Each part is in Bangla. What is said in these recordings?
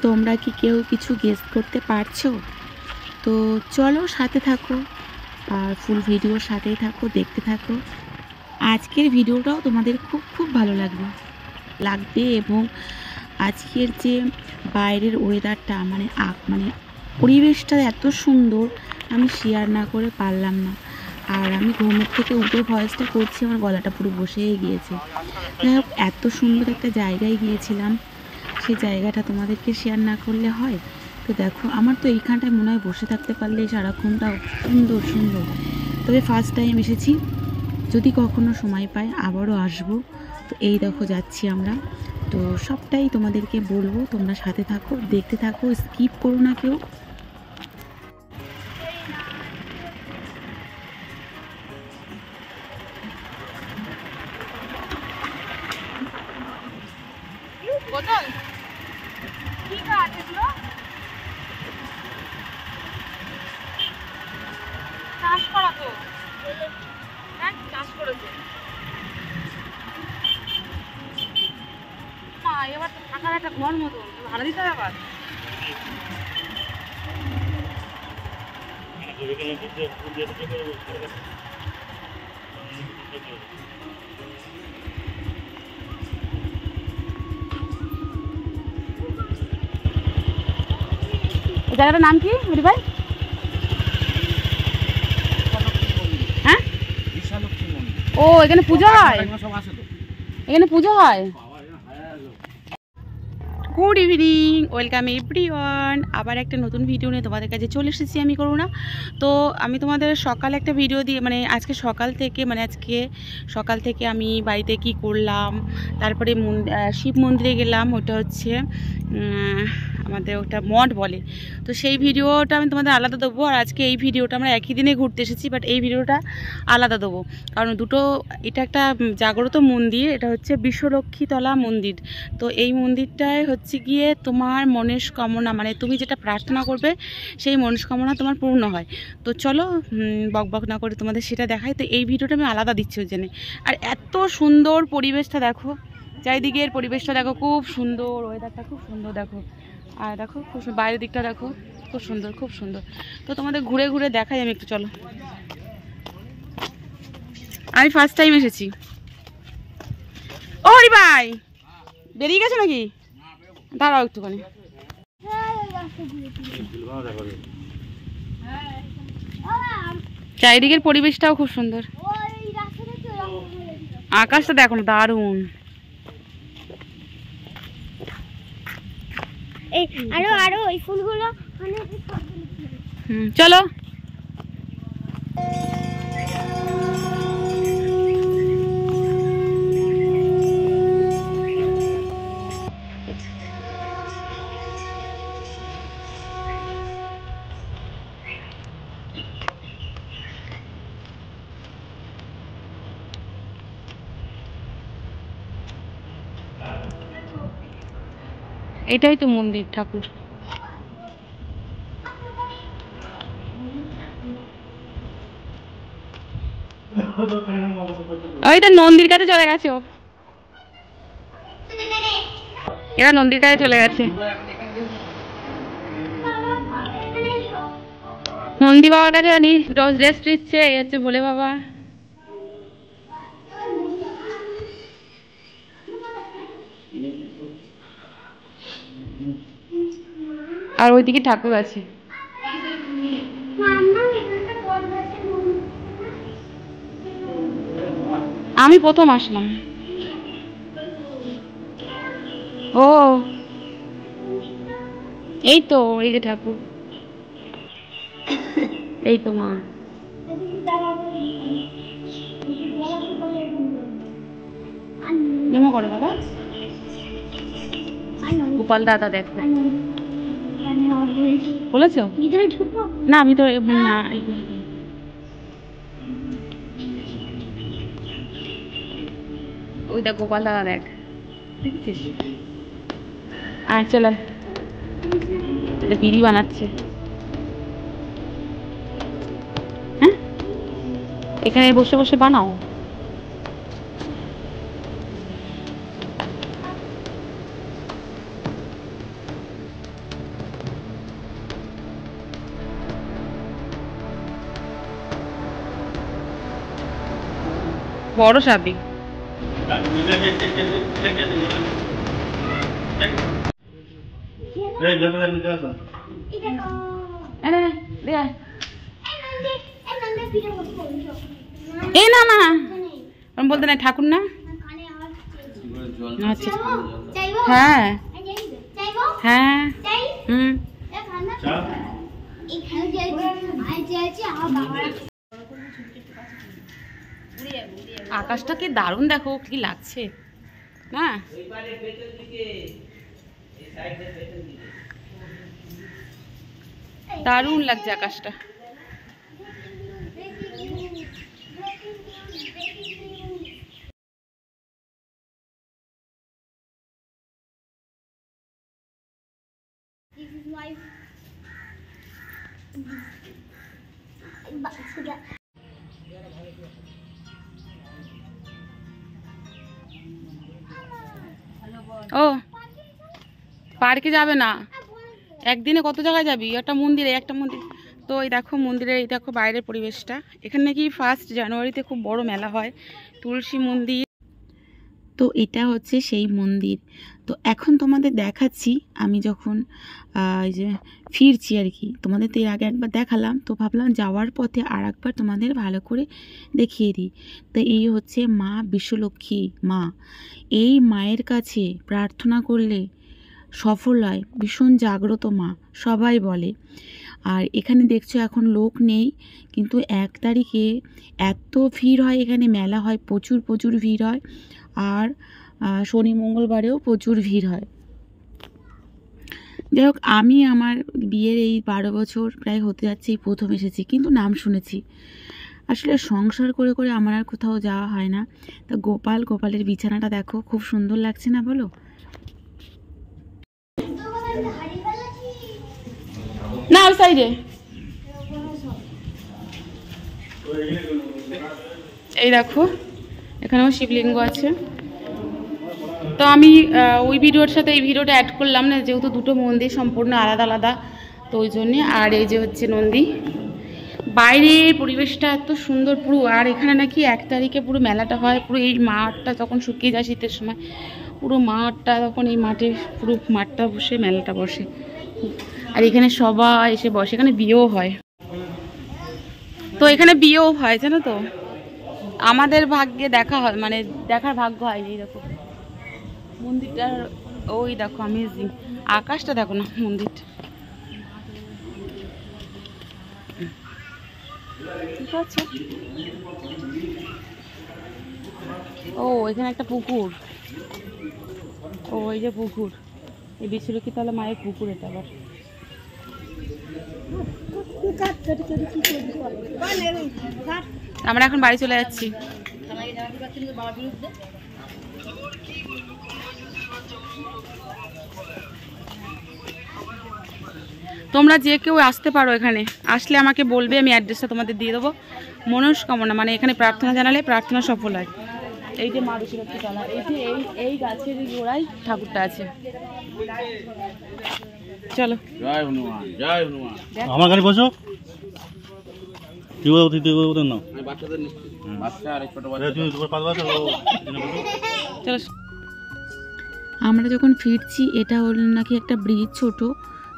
তোমরা কি কেউ কিছু গেস করতে পারছো? তো চলো সাথে থাকো, আর ফুল ভিডিওর সাথেই থাকো, দেখতে থাকো। আজকের ভিডিওটাও তোমাদের খুব খুব ভালো লাগবে। এবং আজকের যে বাইরের ওয়েদারটা মানে পরিবেশটা এত সুন্দর, আমি শেয়ার না করে পারলাম না। আর আমি ঘুমের থেকে উঠে ভয়েসটা করছি, আমার গলাটা পুরো বসেই গিয়েছে। যাই হোক, এত সুন্দর একটা জায়গায় গিয়েছিলাম, সেই জায়গাটা তোমাদেরকে শেয়ার না করলে হয়? তো দেখো, আমার তো এইখানটায় মনে হয় বসে থাকতে পারলে সারাক্ষণটা সুন্দর সুন্দর। তবে ফার্স্ট টাইম এসেছি, যদি কখনো সময় পাই আবারও আসবো। তো এই দেখো যাচ্ছি আমরা, তো সবটাই তোমাদেরকে বলবো। তোমরা সাথে থাকো, দেখতে থাকো, স্কিপ করো না কেউ। এবার তো থাকার একটা ঘর মতন ভাড়া দিতে হবে আবার। জায়গাটার নাম কি হরি ভাই? হ্যাঁ, ও এখানে পুজো হয়, এখানে পুজো হয়। Good evening, welcome everyone. আবার একটা নতুন ভিডিও নিয়ে তোমাদের কাছে চলে এসেছি আমি, করুণা। তো আমি তোমাদের সকালে একটা ভিডিও দিয়ে, আজকে সকাল থেকে আমি বাড়িতে কি করলাম, তারপরে শিব মন্দিরে গেলাম, ওটা হচ্ছে আমাদের ওটা মঠ বলে। তো সেই ভিডিওটা আমি তোমাদের আলাদা দেবো। আর আজকে এই ভিডিওটা আমরা একই দিনে ঘুরতে এসেছি, বাট এই ভিডিওটা আলাদা দেবো, কারণ এটা একটা জাগ্রত মন্দির, এটা হচ্ছে বিশ্বলক্ষ্মীতলা মন্দির। তো এই মন্দিরটায় হচ্ছে গিয়ে তোমার মনস্কামনা, তুমি যেটা প্রার্থনা করবে সেই মনস্কামনা তোমার পূর্ণ হয়। তো চলো বক না করে তোমাদের সেটা দেখাই। তো এই ভিডিওটা আমি আলাদা দিচ্ছি ওই জন্যে। আর এত সুন্দর পরিবেশটা দেখো, চারিদিকের পরিবেশটা দেখো, খুব সুন্দর, ওয়েদারটা খুব সুন্দর দেখো। আর দেখো খুব বাইরের দিকটা দেখো, খুব সুন্দর খুব সুন্দর। তো তোমাদের ঘুরে ঘুরে দেখাই আমি একটু, চলো। আমি ফার্স্ট টাইম এসেছি। ও হরি ভাই, বেরিয়ে গেছো নাকি? দাঁড়াও একটুখানি। চারিদিকের পরিবেশটাও খুব সুন্দর, আকাশটা দেখো দারুণ। আরো এই ফুলগুলো চলো। এটাই তো মন্দির, ঠাকুর। ওইটা নন্দীর কাছে চলে গেছে, এরা নন্দীর কাছে চলে গেছে। নন্দী বাবার কাছে রোজ রেস্ট দিচ্ছে, এই হচ্ছে ভোলে বাবা। আর ওইদিকে ঠাকুর আছে। আমি প্রথম আসলাম। ও এই তো, এই যে ঠাকুর, এই তো মা। নেমো করে বাবা, গোপাল দাদা দেখো বলেছ না? আমি তো না, ওই দেখ গোপাল দাদা দেখ, দেখছিস? আয় চলে, বিড়ি বানাচ্ছে। হ্যাঁ, এখানে বসে বসে বানাও। বড় সাপই। এই না না আমি বলতে নাই ঠাকুর না। আচ্ছা হ্যাঁ হ্যাঁ হুম। আকাশটা কি দারুণ, দেখো কি লাগছে না, দারুণ লাগছে আকাশটা। ও পার্কে যাবে না, একদিনে কত জায়গায় যাবি? একটা মন্দিরে, একটা মন্দির। তো এই দেখো মন্দিরে, এই দেখো বাইরের পরিবেশটা। এখানে নাকি 1 জানুয়ারিতে খুব বড় মেলা হয়, তুলসী মন্দির। তো এটা হচ্ছে সেই মন্দির। তো এখন তোমাদের দেখাচ্ছি আমি যখন এই যে ফিরছি আর কি। তোমাদের তো এর আগে একবার দেখালাম, তো ভাবলাম যাওয়ার পথে আর একবার তোমাদের ভালো করে দেখিয়ে দিই। তো এই হচ্ছে মা বিশ্বলক্ষ্মী মা। এই মায়ের কাছে প্রার্থনা করলে সফল হয়, ভীষণ জাগ্রত মা সবাই বলে। আর এখানে দেখছো এখন লোক নেই, কিন্তু 1 তারিখে এত ভিড় হয়, এখানে মেলা হয়, প্রচুর প্রচুর ভিড় হয়। আর শনি মঙ্গলবারেও প্রচুর ভিড় হয়। যাই হোক, আমি আমার বিয়ের এই 12 বছর প্রায় হতে যাচ্ছে, এই প্রথম এসেছি, কিন্তু নাম শুনেছি। আসলে সংসার করে করে আমার আর কোথাও যাওয়া হয় না। তা গোপালের বিছানাটা দেখো, খুব সুন্দর লাগছে না বলো? না ওই সাইডে এই দেখো, এখানেও শিবলিঙ্গ আছে। তো আমি ওই ভিডিওর সাথে এই ভিডিওটা অ্যাড করলাম না, যেহেতু দুটো মন্দির সম্পূর্ণ আলাদা আলাদা, তো ওই জন্যে। আর এই যে হচ্ছে নন্দী, বাইরের পরিবেশটা এত সুন্দর পুরো। আর এখানে নাকি 1 তারিখে পুরো মেলাটা হয়, পুরো এই মাঠটা তখন শুকিয়ে যায় শীতের সময়, পুরো মাঠটা তখন এই মাঠে, পুরো মাঠটা বসে মেলাটা বসে। আর এখানে সবাই এসে বসে, এখানে বিয়েও হয়। তো এখানে বিয়েও হয় জানো তো, আমাদের ভাগ্যে দেখা হয়, মানে দেখার ভাগ্য হয়নি। দেখো মন্দিরটার, ওই দেখো অ্যামেজিং আকাশটা দেখো না, মন্দিরটা ঠিক আছে। ও এখানে একটা পুকুর, ও এই যে পুকুর, এই বিশ্বলক্ষ্মী তাহলে মায়ের পুকুর এটা। আবার আমরা এখন বাড়ি চলে যাচ্ছি। তোমরা যে কেউ আসতে পারো, এখানে আসলে আমাকে বলবে, আমি অ্যাড্রেসটা তোমাদের দিয়ে দেবো। মনস্কামনা মানে এখানে প্রার্থনা জানালে প্রার্থনা সফল হয়। এই যে মা বিশ্বলক্ষ্মী তলা, এই যে এই গাছের গোড়ায় ঠাকুরটা আছে। চলো জয় হনুমান, জয় হনুমান। আমার গাড়ি বসো, আমরা যখন ফিরছি, এটা হল নাকি একটা ব্রিজ ছোট।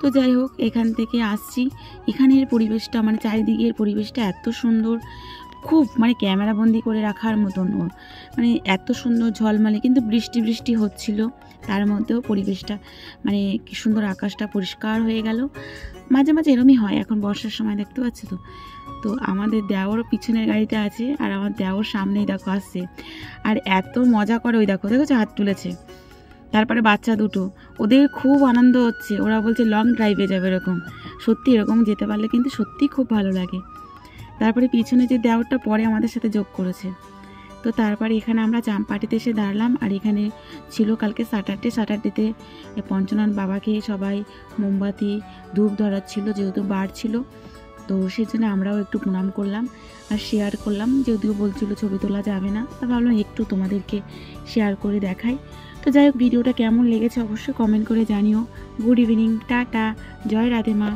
তো যাই হোক, এখান থেকে আসছি, এখানের পরিবেশটা মানে চারিদিকের পরিবেশটা এত সুন্দর, খুব মানে ক্যামেরা বন্দি করে রাখার মতন, মানে এত সুন্দর ঝলমালে। কিন্তু বৃষ্টি বৃষ্টি হচ্ছিল, তার মধ্যেও পরিবেশটা মানে কি সুন্দর, আকাশটা পরিষ্কার হয়ে গেল। মাঝে মাঝে এরমই হয়, এখন বর্ষার সময় দেখতে পাচ্ছি। তো আমাদের দেওর পিছনের গাড়িতে আছে, আর আমার দেওর সামনেই দেখো আসছে, আর এত মজা করে। ওই দেখো দেখো হাত তুলেছে। তারপরে বাচ্চা দুটো, ওদের খুব আনন্দ হচ্ছে, ওরা বলছে লং ড্রাইভে যাবে এরকম। সত্যি এরকম যেতে পারলে কিন্তু সত্যিই খুব ভালো লাগে। তারপরে পিছনে যে দেওরটা পরে আমাদের সাথে যোগ করেছে। তো তারপরে এখানে আমরা চাম্পাটিতে এসে দাঁড়ালাম। আর এখানে ছিল কালকে স্যাটারডেতে পঞ্চনাথ বাবাকে সবাই মোমবাতি ধূপ ধরাচ্ছিল, যেহেতু বার ছিল। তো সেই জন্য আমরাও একটু প্রণাম করলাম আর শেয়ার করলাম, যদিও বলছিল ছবি তোলা যাবে না, তা ভাবলাম একটু তোমাদেরকে শেয়ার করে দেখাই। তো যাই হোক, ভিডিওটা কেমন লেগেছে অবশ্যই কমেন্ট করে জানিও। গুড ইভিনিং, টাটা, জয় রাধে মা।